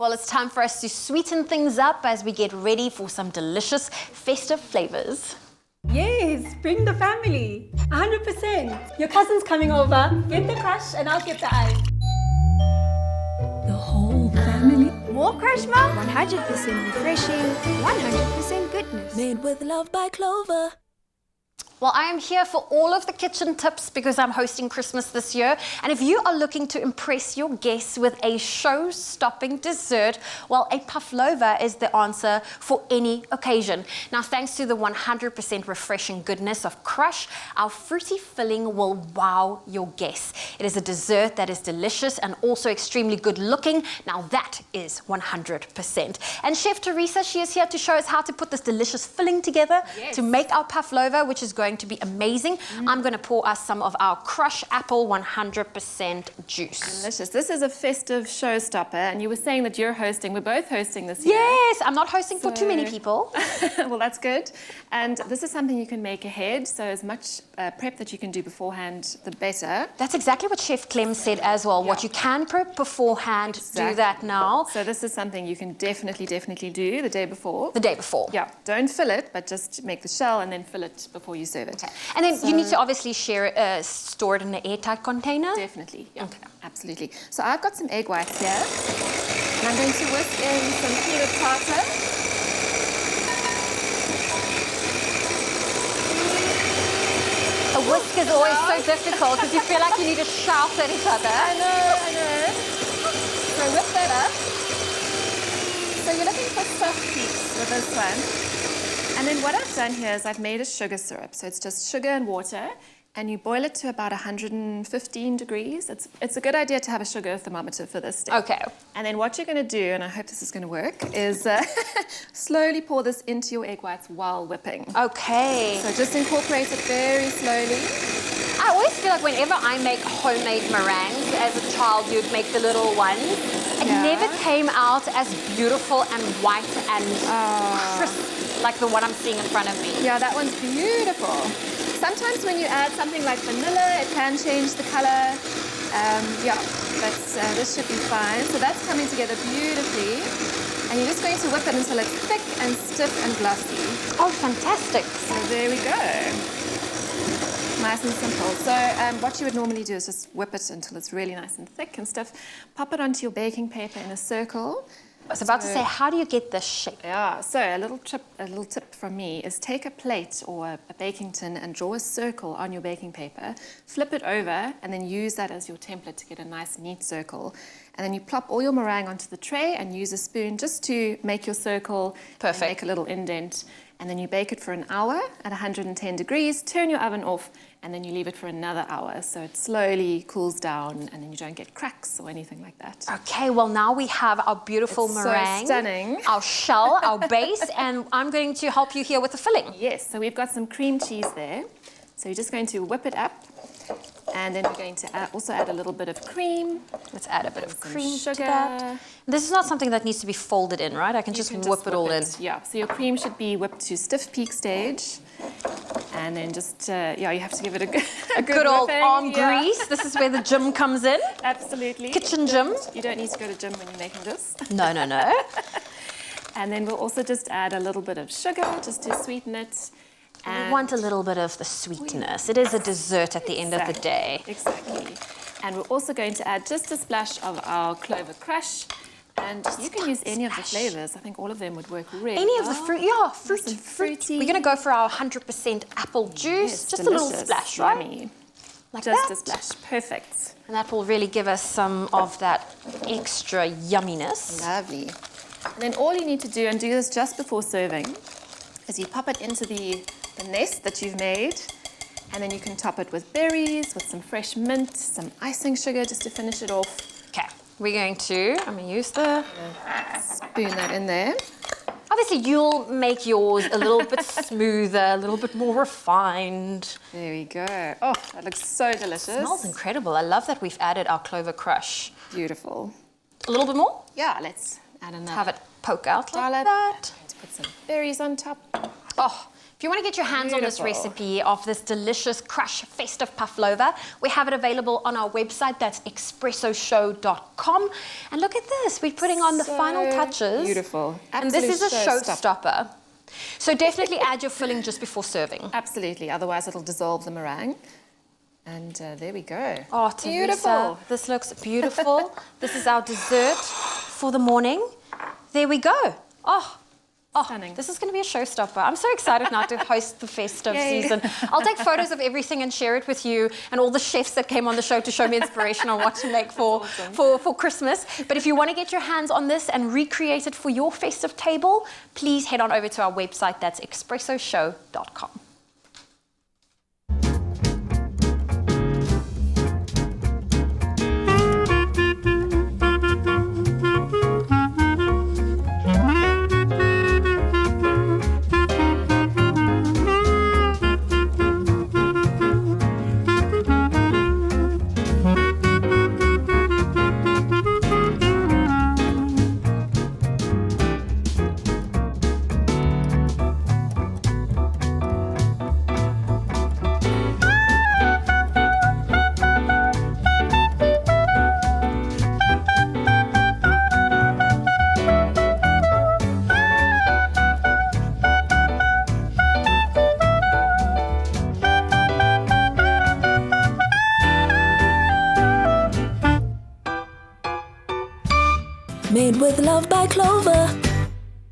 Well, it's time for us to sweeten things up as we get ready for some delicious festive flavors. Yes, bring the family. 100%. Your cousin's coming over. Get the KRUSH and I'll get the ice. The whole family. More KRUSH, Mom? 100% refreshing, 100% goodness. Made with love by Clover. Well, I am here for all of the kitchen tips because I'm hosting Christmas this year. And if you are looking to impress your guests with a show-stopping dessert, well, a Pavlova is the answer for any occasion. Now, thanks to the 100% refreshing goodness of KRUSH, our fruity filling will wow your guests. It is a dessert that is delicious and also extremely good looking. Now, that is 100%. And Chef Teresa, she is here to show us how to put this delicious filling together to make our Pavlova, which is going to be amazing. I'm going to pour us some of our KRUSH apple 100% juice. Delicious. This is a festive showstopper, and you were saying that you're hosting. We're both hosting this year. Yes, I'm not hosting for too many people. Well, that's good. And this is something you can make ahead, so as much prep that you can do beforehand, the better. That's exactly what Chef Clem said as well. Yeah. What you can prep beforehand, do that now. So this is something you can definitely do the day before. The day before. Yeah. Don't fill it, but just make the shell and then fill it before you serve it. Okay. And then you need to obviously store it in an airtight container? Definitely, yeah. Okay. Absolutely. So I've got some egg whites here, and I'm going to whisk in some peanut tartar. A whisk is always so difficult because you feel like you need to shout at each other. I know. So whip that up. So you're looking for soft peaks with this one. And then what I've done here is I've made a sugar syrup. So it's just sugar and water, and you boil it to about 115 degrees. It's a good idea to have a sugar thermometer for this step. Okay. And then what you're going to do, and I hope this is going to work, is slowly pour this into your egg whites while whipping. Okay. So just incorporate it very slowly. I always feel like whenever I make homemade meringues, as a child you'd make the little ones, it never came out as beautiful and white and crisp like the one I'm seeing in front of me. Yeah, that one's beautiful. Sometimes when you add something like vanilla, it can change the color. Yeah, but this should be fine. So that's coming together beautifully. And you're just going to whip it until it's thick and stiff and glossy. Oh, fantastic. So there we go. Nice and simple. So what you would normally do is just whip it until it's really nice and thick and stiff. Pop it onto your baking paper in a circle. I was about to say, how do you get this shape? Yeah, so a little tip from me is take a plate or a baking tin and draw a circle on your baking paper, flip it over, and then use that as your template to get a nice, neat circle. And then you plop all your meringue onto the tray and use a spoon just to make your circle. Perfect. And make a little indent. And then you bake it for an hour at 110 degrees, turn your oven off, and then you leave it for another hour. So it slowly cools down, and then you don't get cracks or anything like that. Okay, well now we have our beautiful meringue. So stunning. Our shell, our base, and I'm going to help you here with the filling. Yes, so we've got some cream cheese there. So you're just going to whip it up, and then we're going to also add a little bit of cream. Let's add a bit of cream sugar. to that. This is not something that needs to be folded in, right? I can just whip it all in. Yeah, so your cream should be whipped to stiff peak stage. And then just, you have to give it a good old whipping. arm grease. This is where the gym comes in. Absolutely. Kitchen gym. You don't need to go to gym when you're making this. No. And then we'll also just add a little bit of sugar just to sweeten it. We want a little bit of the sweetness. It is a dessert at the end of the day. Exactly. And we're also going to add just a splash of our clover KRUSH. And you can use any of the flavors. I think all of them would work really Any well. of the fruit, yeah, fruit. Fruity. We're going to go for our 100% apple juice. Yes, just delicious, a little splash, right? Yummy. Like just that. a splash. Perfect. And that will really give us some of that extra yumminess. Lovely. And then all you need to do, and do this just before serving, is you pop it into the nest that you've made, and then you can top it with berries, with some fresh mint, some icing sugar just to finish it off. Okay, I'm going to use the... Spoon that in there. Obviously, you'll make yours a little bit smoother, a little bit more refined. There we go. Oh, that looks so delicious. It smells incredible. I love that we've added our clover KRUSH. Beautiful. A little bit more? Yeah, let's add another. Have it poke out like Dollop. that. Let's put some berries on top. Oh, If you want to get your hands on this Beautiful. recipe of this delicious KRUSH Festive Pavlova, we have it available on our website. That's expressoshow.com. And look at this. We're putting on the final touches. Beautiful. And this is a Absolute showstopper. So definitely add your filling just before serving. Absolutely. Otherwise, it'll dissolve the meringue. And there we go. Oh, Teresa, Beautiful. this looks beautiful. This is our dessert for the morning. There we go. Oh, Stunning. this is going to be a showstopper. I'm so excited now to host the festive Yay. season. I'll take photos of everything and share it with you and all the chefs that came on the show to show me inspiration on what to make for Christmas. But if you want to get your hands on this and recreate it for your festive table, please head on over to our website. That's expressoshow.com. Made with love by Clover.